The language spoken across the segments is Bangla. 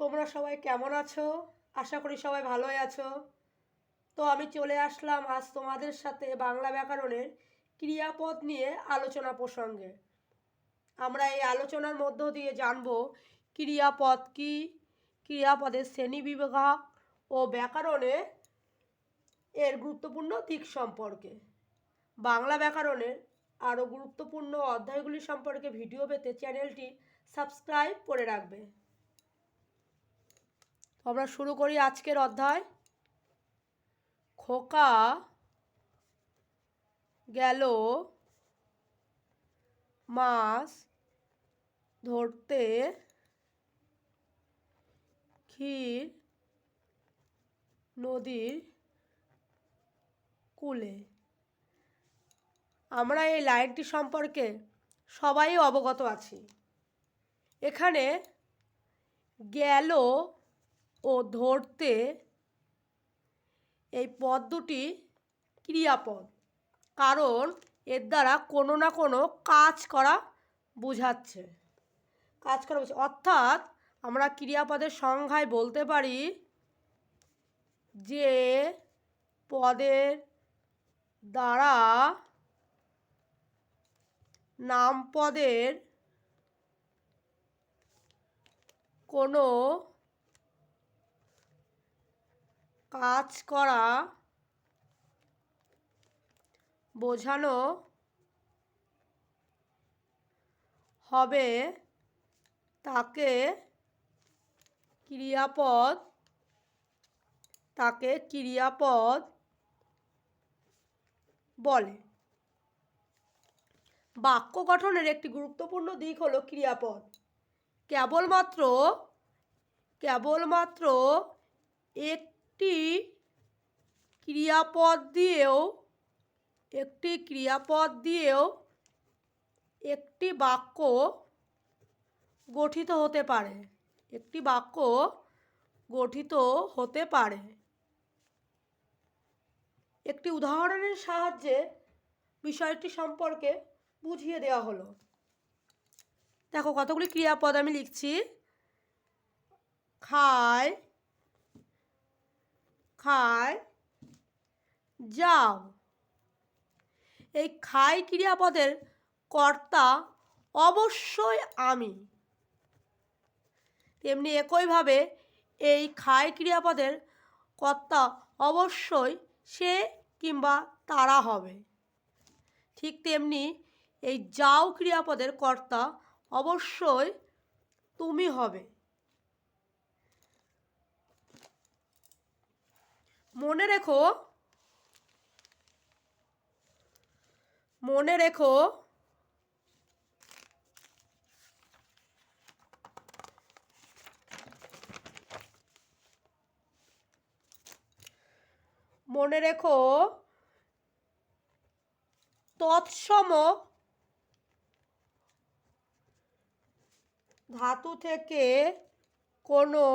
তোমরা সবাই কেমন আছো? আশা করি সবাই ভালোই আছো। তো আমি চলে আসলাম আজ তোমাদের সাথে বাংলা ব্যাকরণের ক্রিয়াপদ নিয়ে আলোচনা প্রসঙ্গে। আমরা এই আলোচনার মধ্য দিয়ে জানব ক্রিয়াপদ কি, ক্রিয়াপদের শ্রেণীবিভাগ ও ব্যাকরণে এর গুরুত্বপূর্ণ দিক সম্পর্কে। বাংলা ব্যাকরণের আরও গুরুত্বপূর্ণ অধ্যায়গুলি সম্পর্কে ভিডিও পেতে চ্যানেলটি সাবস্ক্রাইব করে রাখবে। আমরা শুরু করি আজকের অধ্যায়। খোকা গেল মাছ ধরতে ক্ষীর নদীর কূলে। আমরা এই লাইনটি সম্পর্কে সবাই অবগত আছি। এখানে গেল ও ধরতে এই পদ দুটি ক্রিয়াপদ, কারণ এর দ্বারা কোনো না কোনো কাজ করা বোঝাচ্ছে। অর্থাৎ আমরা ক্রিয়াপদের সংজ্ঞায় বলতে পারি যে পদের দ্বারা নামপদের কোনো কাজ করা বোঝানো হবে তাকে ক্রিয়াপদ বলে। বাক্য গঠনের একটি গুরুত্বপূর্ণ দিক হলো ক্রিয়াপদ। কেবলমাত্র একটি ক্রিয়াপদ দিয়েও একটি বাক্য গঠিত হতে পারে। একটি উদাহরণের সাহায্যে বিষয়টি সম্পর্কে বুঝিয়ে দেওয়া হলো। দেখো কতগুলি ক্রিয়াপদ আমি লিখছি। খায়, যাও। এই খাই ক্রিয়াপদের কর্তা অবশ্যই আমি। তেমনি একইভাবে এই খাই ক্রিয়াপদের কর্তা অবশ্যই সে কিংবা তারা হবে। ঠিক তেমনি এই যাও ক্রিয়াপদের কর্তা অবশ্যই তুমি হবে। মনে রেখো তৎসম ধাতু থেকে কোনো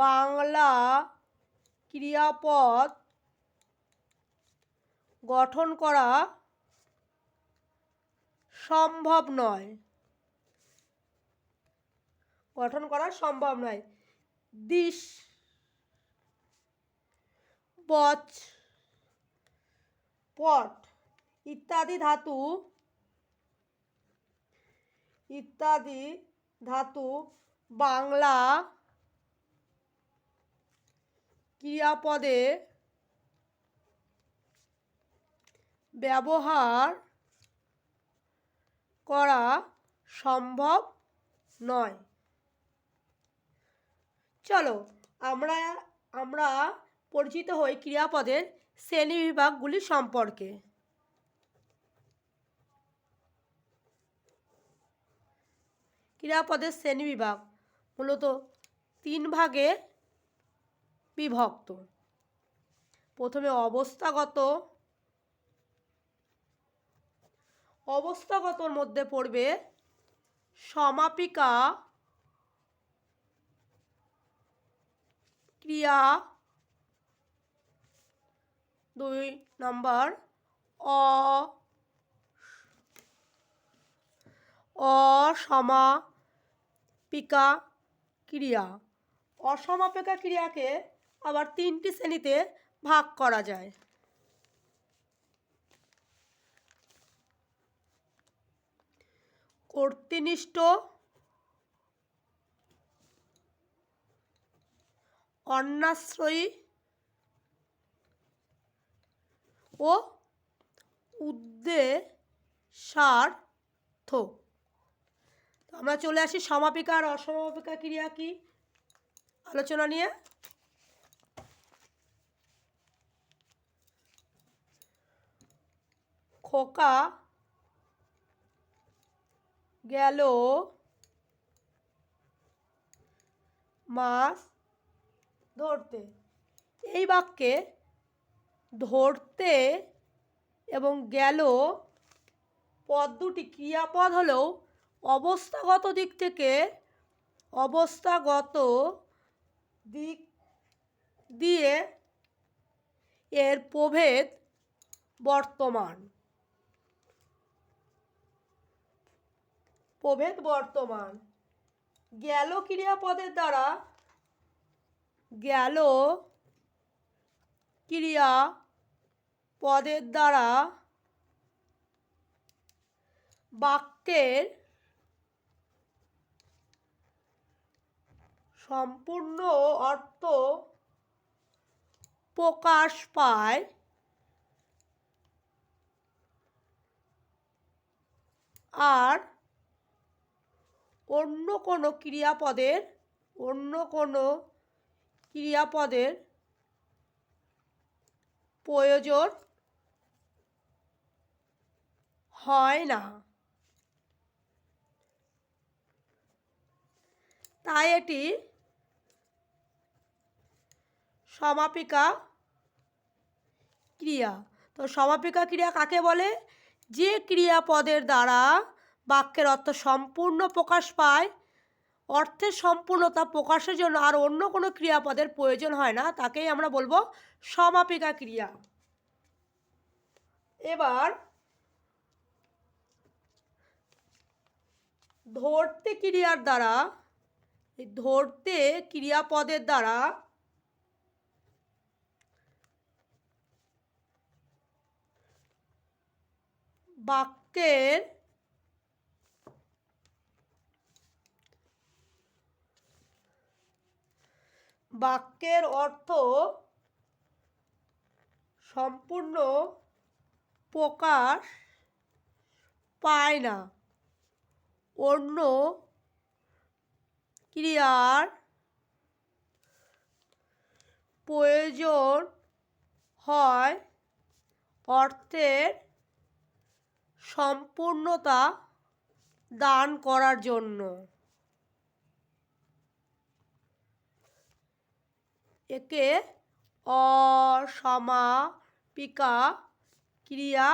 বাংলা ক্রিয়াপদ গঠন করা সম্ভব নয়। দিস, বচ, পট ইত্যাদি ধাতু বাংলা ক্রিয়াপদে ব্যবহার করা সম্ভব নয়। চলো আমরা পরিচিত হই ক্রিয়াপদের শ্রেণীবিভাগগুলি সম্পর্কে। ক্রিয়াপদের শ্রেণীবিভাগ মূলত 3 ভাগে বিভক্ত। প্রথমে অবস্থাগতর মধ্যে পড়বে সমাপিকা ক্রিয়া, 2 নম্বর অসমাপিকা ক্রিয়া। অসমাপিকা ক্রিয়াকে আবার 3টি শ্রেণীতে ভাগ করা যায়। কর্তৃনিষ্ঠ, অন্যাশ্রয়ী ও উদ্দেশ্যার্থ। আমরা চলে আসি সমাপিকা আর অসমাপিকা ক্রিয়া কি আলোচনা নিয়ে। খোকা গেল মাছ ধরতে। এই বাক্যে ধরতে এবং গেল পদ দুটি ক্রিয়াপদ হলেও অবস্থাগত দিক দিয়ে এর প্রভেদ বর্তমান। গেল ক্রিয়াপদের দ্বারা বাক্যের সম্পূর্ণ অর্থ প্রকাশ পায়, আর অন্য কোনো ক্রিয়াপদের প্রয়োজন হয় না। তাই এটি সমাপিকা ক্রিয়া। তো সমাপিকা ক্রিয়া কাকে বলে? যে ক্রিয়াপদের দ্বারা বাক্যের অর্থ সম্পূর্ণ প্রকাশ পায়, অর্থের সম্পূর্ণতা প্রকাশের জন্য আর অন্য কোনো ক্রিয়াপদের প্রয়োজন হয় না, তাকেই আমরা বলবো সমাপিকা ক্রিয়া। এবার ধরতে ক্রিয়াপদের দ্বারা বাক্যের অর্থ সম্পূর্ণ প্রকাশ পায় না, অন্য ক্রিয়ার প্রয়োজন হয় অর্থের সম্পূর্ণতা দান করার জন্য। একে অসমাপিকা ক্রিয়া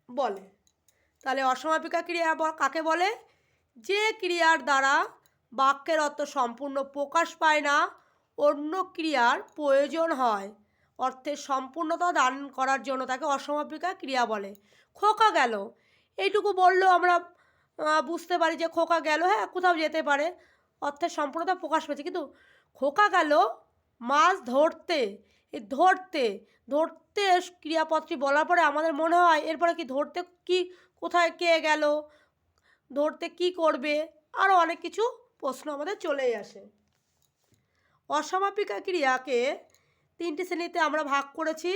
বলে। তাহলে অসমাপিকা ক্রিয়া কাকে বলে? যে ক্রিয়ার দ্বারা বাক্যের অর্থ সম্পূর্ণ প্রকাশ পায় না, অন্য ক্রিয়ার প্রয়োজন হয় অর্থের সম্পূর্ণতা দান করার জন্য, তাকে অসমাপিকা ক্রিয়া বলে। খোকা গেল, এইটুকু বললেও আমরা বুঝতে পারি যে খোকা গেল, হ্যাঁ কোথাও যেতে পারে, অর্থের সম্পূর্ণতা প্রকাশ পেয়েছে। কিন্তু খোকা গেল মাছ ধরতে, এই ধরতে ক্রিয়াপদটি বলার পরে আমাদের মনে হয় এরপরে কি ধরতে কি, কোথায় কে গেল, ধরতে কি করবে, আরও অনেক কিছু প্রশ্ন আমাদের চলেই আসে। অসমাপিকা ক্রিয়াকে 3টি শ্রেণীতে আমরা ভাগ করেছি।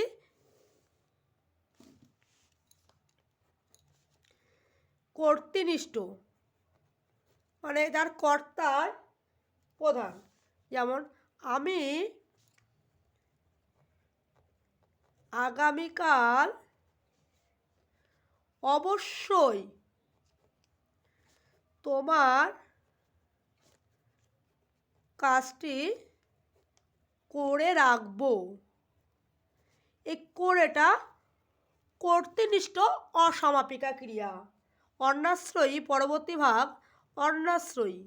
কর্তৃনিষ্ঠ মানে যার কর্তার প্রধান, যেমন আমি আগামীকাল অবশ্যই তোমার কাজটি করে রাখবো। এই করেটা কর্তৃনিষ্ঠ অসমাপিকা ক্রিয়া। অন্যাশ্রয়ী পরবর্তী ভাগ অন্যাশ্রয়ী।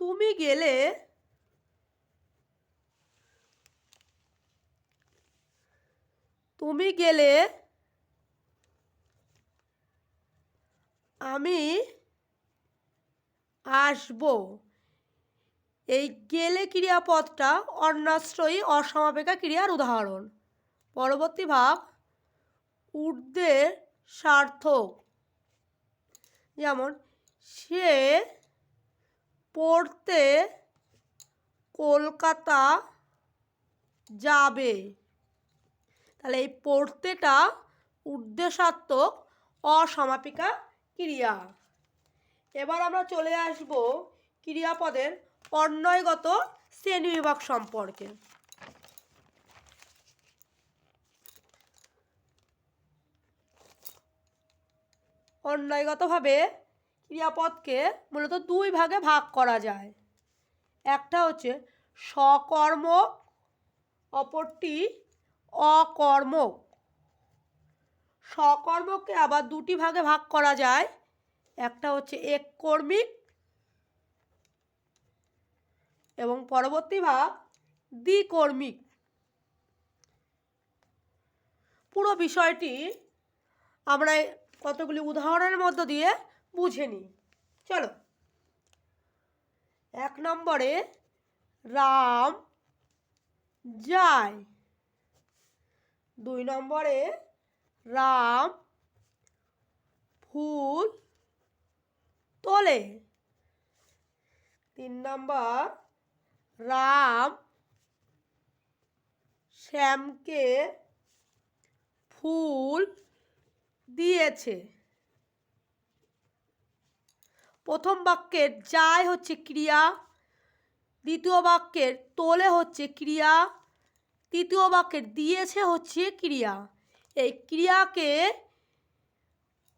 তুমি গেলে আমি আসবো। এই গেলে ক্রিয়াপদটা অন্যাশ্রয়ী অসমাপিকা ক্রিয়ার উদাহরণ। পরবর্তী ভাব ঊর্ধ্বের সার্থক, যেমন সে পড়তে কলকাতা যাবে। তাহলে এই পড়তেটা ঊর্ধ্বসার্থক অসমাপিকা ক্রিয়া। এবার আমরা চলে আসব ক্রিয়াপদের অন্বয়গত শ্রেণীবিভাগ সম্পর্কে। অন্বয়গতভাবে ক্রিয়াপদকে মূলত দুই ভাগে ভাগ করা যায়। একটা হচ্ছে সকর্মক, অপরটি অকর্মক। সকর্মককে আবার দুটি ভাগে ভাগ করা যায়। একটা হচ্ছে এককর্মিক এবং পরবর্তী ভাগ দ্বিকর্মিক। পুরো বিষয়টি আমরা কতগুলি উদাহরণের মধ্য দিয়ে বুঝে নিই। চলো। 1 নম্বরে রাম যায়। 2 নম্বরে রাম ফুল তোলে। 3 নম্বর রাম শ্যামকে ফুল দিয়েছে। প্রথম বাক্যের যায় হচ্ছে ক্রিয়া, দ্বিতীয় বাক্যের তোলে হচ্ছে ক্রিয়া, তৃতীয় বাক্যের দিয়েছে হচ্ছে ক্রিয়া। এই ক্রিয়াকে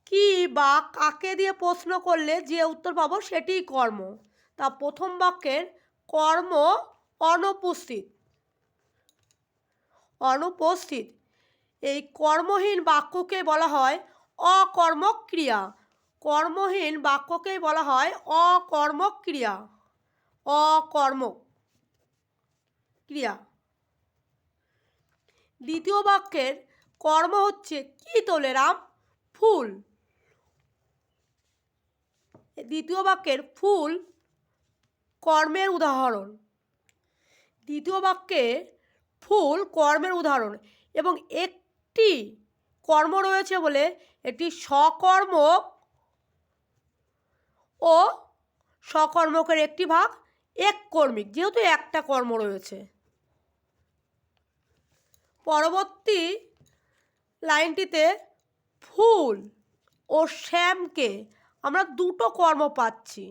কি বা কাকে দিয়ে প্রশ্ন করলে যে উত্তর পাবো সেটিই কর্ম। তা প্রথম বাক্যের কর্ম অনুপস্থিত। অনুপস্থিত এই কর্মহীন বাক্যকে বলা হয় অকর্মক ক্রিয়া। কর্মহীন বাক্যকেই বলা হয় অকর্মক ক্রিয়া। অকর্মক ক্রিয়া। দ্বিতীয় বাক্যের কর্ম হচ্ছে কি তোলে রাম? ফুল। দ্বিতীয় বাক্যের ফুল কর্মের উদাহরণ। দ্বিতীয় বাক্যে ফুল কর্মের উদাহরণ এবং একটি কর্ম রয়েছে বলে এটি সকর্মক ও সকর্মকের একটি ভাগ এককর্মিক, যেহেতু একটা কর্ম রয়েছে। পরবর্তী লাইনটিতে ফুল ও শ্যামকে আমরা দুটো কর্ম পাচ্ছি।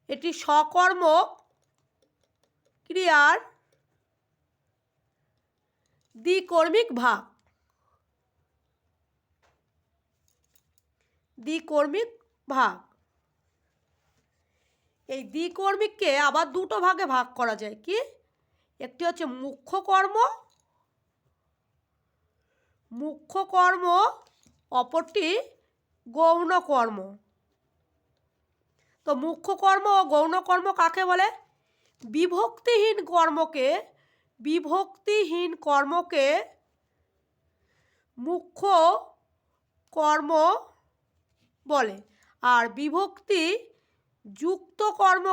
এটি সকর্মক ক্রিয়ার দ্বিকর্মিক ভাগ। দ্বিকর্মিক ভাগ। এই দ্বিকর্মিককে আবার দুটো ভাগে ভাগ করা যায়। কি? একটি হচ্ছে মুখ্য কর্ম, মুখ্য কর্ম, অপরটি গৌণ কর্ম। তো মুখ্য কর্ম ও গৌণ কর্ম কাকে বলে? বিভক্তিহীন কর্মকে মুখ্য কর্ম বলে, আর বিভক্তিযুক্ত কর্ম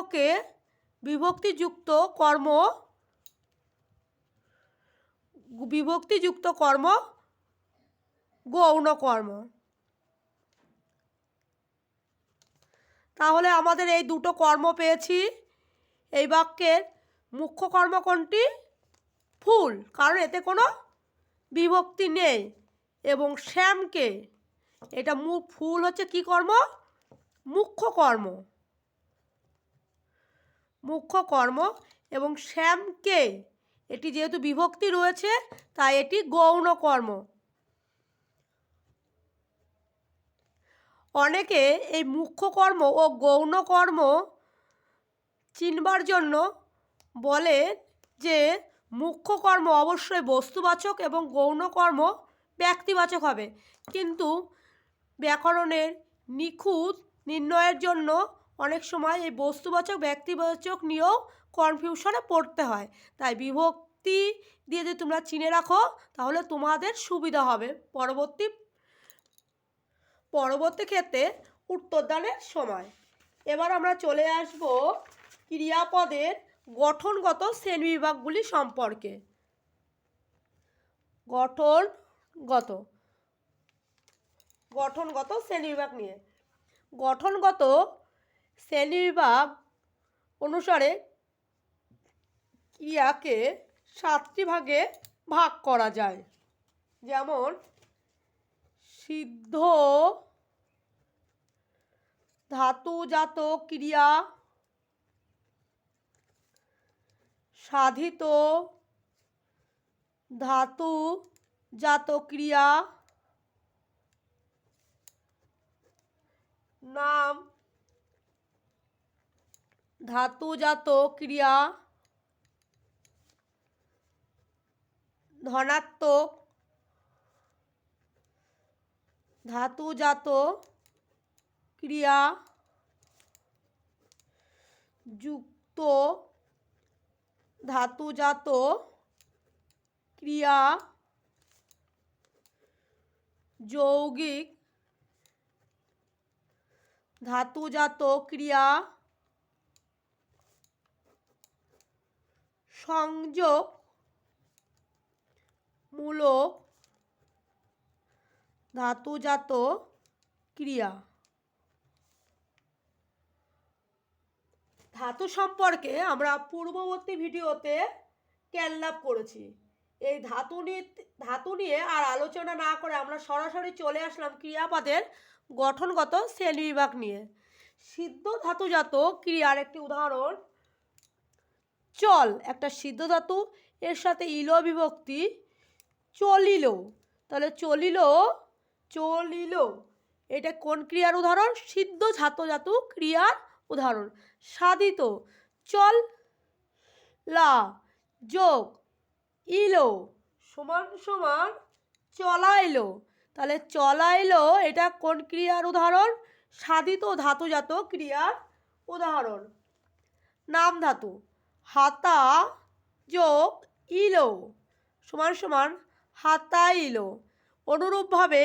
গৌণ কর্ম। তাহলে আমাদের এই দুটো কর্ম পেয়েছি। এই বাক্যের মুখ্য কর্ম কোনটি? ফুল, কারণ এতে কোনো বিভক্তি নেই। এবং শ্যামকে, এটা ফুল হচ্ছে কি কর্ম? মুখ্য কর্ম। মুখ্য কর্ম এবং শ্যামকে, এটি যেহেতু বিভক্তি রয়েছে তাই এটি গৌণ কর্ম। অনেকে এই মুখ্য কর্ম ও গৌণ কর্ম চিনবার জন্য বলে যে মুখ্য কর্ম অবশ্যই বস্তুবাচক এবং গৌণ কর্ম ব্যক্তিবাচক হবে, কিন্তু ব্যাকরণের নিখুঁত নির্ণয়ের জন্য অনেক সময় এই বস্তুবাচক ব্যক্তিবাচক নিয়েও কনফিউশনে পড়তে হয়। তাই বিভক্তি দিয়ে যদি তোমরা চিনে রাখো তাহলে তোমাদের সুবিধা হবে পরবর্তী ক্ষেত্রে উত্তরদানের সময়। এবার আমরা চলে আসব ক্রিয়াপদের গঠনগত শ্রেণীবিভাগগুলি সম্পর্কে। গঠনগত শ্রেণীবিভাগ নিয়ে। গঠনগত শ্রেণীবিভাগ অনুসারে ক্রিয়াকে 7টি ভাগে ভাগ করা যায়। যেমন সিদ্ধ ধাতুজাত ক্রিয়া, সাধিত ধাতুজাত ক্রিয়া, নাম ধাতুজাত ক্রিয়া, ধনাত্মক ধাতুজাত ক্রিয়া, যুক্ত ধাতুজাত ক্রিয়া, যৌগিক ধাতুজাত ক্রিয়া, সংযোগমূলক ধাতুজাত ক্রিয়া। ধাতু সম্পর্কে আমরা পূর্ববর্তী ভিডিওতে জ্ঞান লাভ করেছি। এই ধাতু নিয়ে আর আলোচনা না করে আমরা সরাসরি চলে আসলাম ক্রিয়াপদের গঠনগত শ্রেণীবিভাগ নিয়ে। সিদ্ধ ধাতুজাত ক্রিয়ার একটি উদাহরণ চল, একটা সিদ্ধ ধাতু, এর সাথে ইল বিভক্তি চলিল, তাহলে চলিল, এটা কোন ক্রিয়ার উদাহরণ? সিদ্ধ ধাতুজাত ক্রিয়ার উদাহরণ। সাধিত চল লা যোগ ইলো সমান সমান চলাইলো, তাহলে চলাইলো এটা কোন ক্রিয়ার উদাহরণ? সাধিত ধাতুজাত ক্রিয়ার উদাহরণ। নাম ধাতু হাতা যোগ ইলো সমান সমান হাতাইলো। অনুরূপভাবে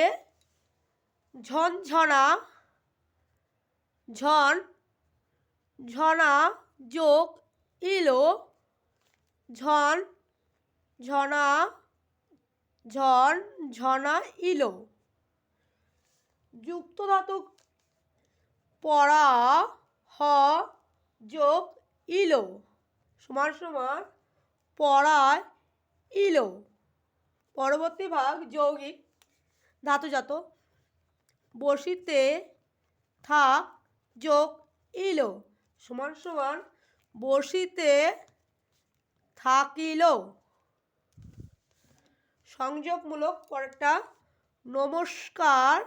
ঝনঝনা ঝনা যোগ ইলো ঝনা ইলো। যুক্ত ধাতু পড়া হ যোগ ইলো সমান সমান পড়ায় ইলো। পরবর্তী ভাগ যৌগিক ধাতুজাত বসিতে থাক যোগ ইলো সমান সমান বসিতে থাকিল। সংযোগমূলক পরেরটা নমস্কার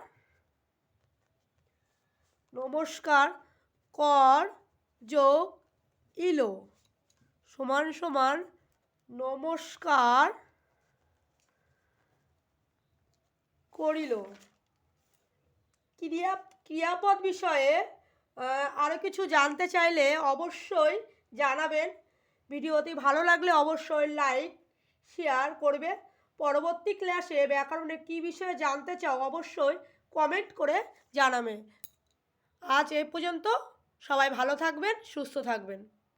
কর যোগ ইলো সমান সমান নমস্কার করিল। ক্রিয়াপদ বিষয়ে আরও কিছু জানতে চাইলে অবশ্যই জানাবেন। ভিডিওটি ভালো লাগলে অবশ্যই লাইক শেয়ার করবে। পরবর্তী ক্লাসে ব্যাকরণের কী বিষয়ে জানতে চাও অবশ্যই কমেন্ট করে জানাবে। আজ এই পর্যন্ত, সবাই ভালো থাকবেন, সুস্থ থাকবেন।